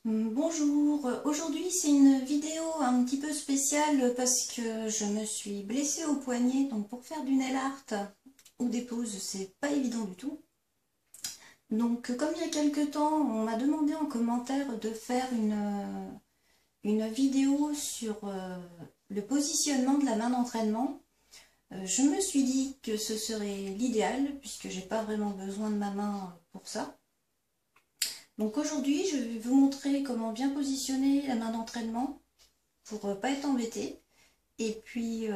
Bonjour, aujourd'hui c'est une vidéo un petit peu spéciale parce que je me suis blessée au poignet, donc pour faire du nail art ou des poses c'est pas évident du tout. Donc comme il y a quelques temps on m'a demandé en commentaire de faire une vidéo sur le positionnement de la main d'entraînement, je me suis dit que ce serait l'idéal puisque j'ai pas vraiment besoin de ma main pour ça. Donc aujourd'hui, je vais vous montrer comment bien positionner la main d'entraînement pour ne pas être embêté et puis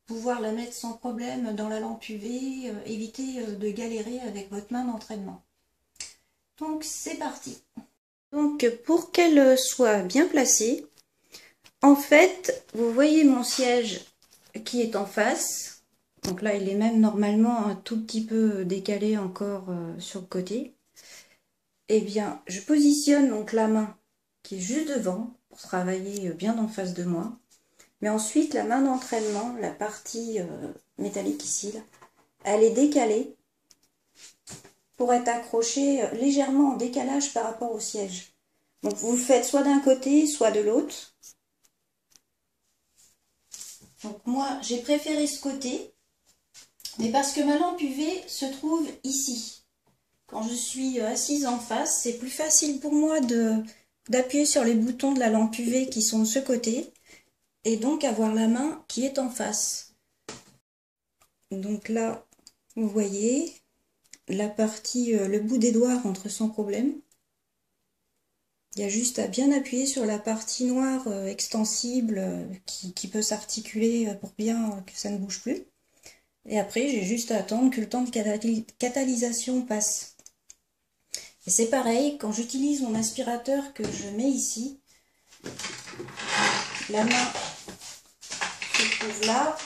pouvoir la mettre sans problème dans la lampe UV, éviter de galérer avec votre main d'entraînement. Donc c'est parti. Donc pour qu'elle soit bien placée, en fait, vous voyez mon siège qui est en face. Donc là, il est même normalement un tout petit peu décalé encore sur le côté. Eh bien, je positionne donc la main qui est juste devant pour travailler bien en face de moi. Mais ensuite, la main d'entraînement, la partie métallique ici, là, elle est décalée pour être accrochée légèrement en décalage par rapport au siège. Donc vous le faites soit d'un côté, soit de l'autre. Donc moi, j'ai préféré ce côté, mais parce que ma lampe UV se trouve ici. Quand je suis assise en face, c'est plus facile pour moi d'appuyer sur les boutons de la lampe UV qui sont de ce côté et donc avoir la main qui est en face. Donc là, vous voyez, la partie, le bout des doigts rentre sans problème. Il y a juste à bien appuyer sur la partie noire extensible qui peut s'articuler pour bien que ça ne bouge plus. Et après, j'ai juste à attendre que le temps de catalysation passe. Et c'est pareil, quand j'utilise mon aspirateur que je mets ici, la main se trouve là.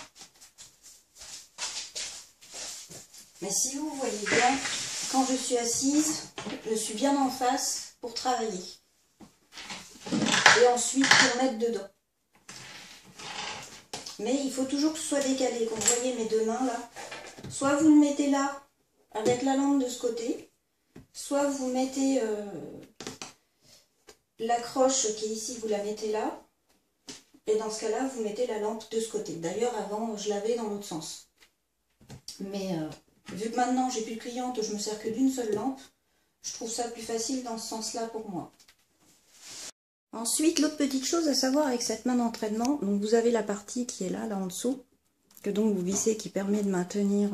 Mais si vous voyez bien, quand je suis assise, je suis bien en face pour travailler. Et ensuite pour mettre dedans. Mais il faut toujours que ce soit décalé. Comme vous voyez mes deux mains là, soit vous le mettez là avec la lampe de ce côté, soit vous mettez l'accroche qui est ici, vous la mettez là. Et dans ce cas-là, vous mettez la lampe de ce côté. D'ailleurs, avant, je l'avais dans l'autre sens. Mais vu que maintenant, j'ai plus de clientes, je me sers que d'une seule lampe, je trouve ça plus facile dans ce sens-là pour moi. Ensuite, l'autre petite chose à savoir avec cette main d'entraînement, donc vous avez la partie qui est là en dessous, que donc vous vissez, qui permet de maintenir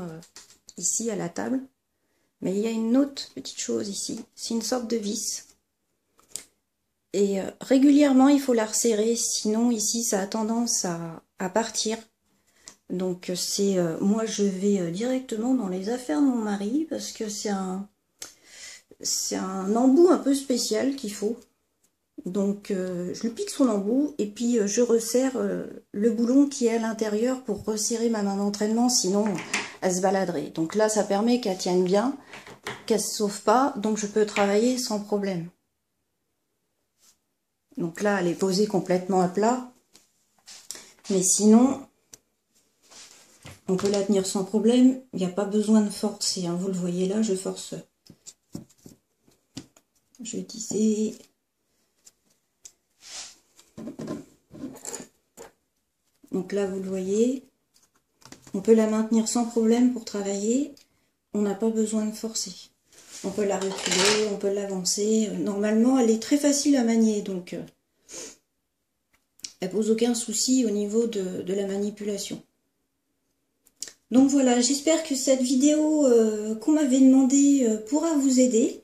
ici à la table. Mais il y a une autre petite chose ici, c'est une sorte de vis. Et régulièrement, il faut la resserrer, sinon ici, ça a tendance à partir. Donc c'est moi, je vais directement dans les affaires de mon mari, parce que c'est un embout un peu spécial qu'il faut. Donc je lui pique son embout, et puis je resserre le boulon qui est à l'intérieur pour resserrer ma main d'entraînement, sinon elle se baladerait. Donc là, ça permet qu'elle tienne bien, qu'elle ne se sauve pas, donc je peux travailler sans problème. Donc là, elle est posée complètement à plat. Mais sinon, on peut la tenir sans problème. Il n'y a pas besoin de forcer. Hein. Vous le voyez là, je force. Je vais tisser. Donc là, vous le voyez. On peut la maintenir sans problème pour travailler. On n'a pas besoin de forcer. On peut la reculer, on peut l'avancer. Normalement, elle est très facile à manier, donc elle pose aucun souci au niveau de la manipulation. Donc voilà, j'espère que cette vidéo qu'on m'avait demandé pourra vous aider.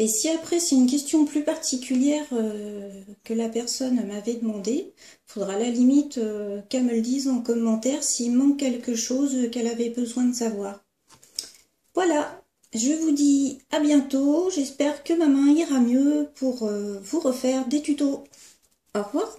Et si après c'est une question plus particulière que la personne m'avait demandé, il faudra à la limite qu'elle me le dise en commentaire s'il manque quelque chose qu'elle avait besoin de savoir. Voilà, je vous dis à bientôt, j'espère que ma main ira mieux pour vous refaire des tutos. Au revoir.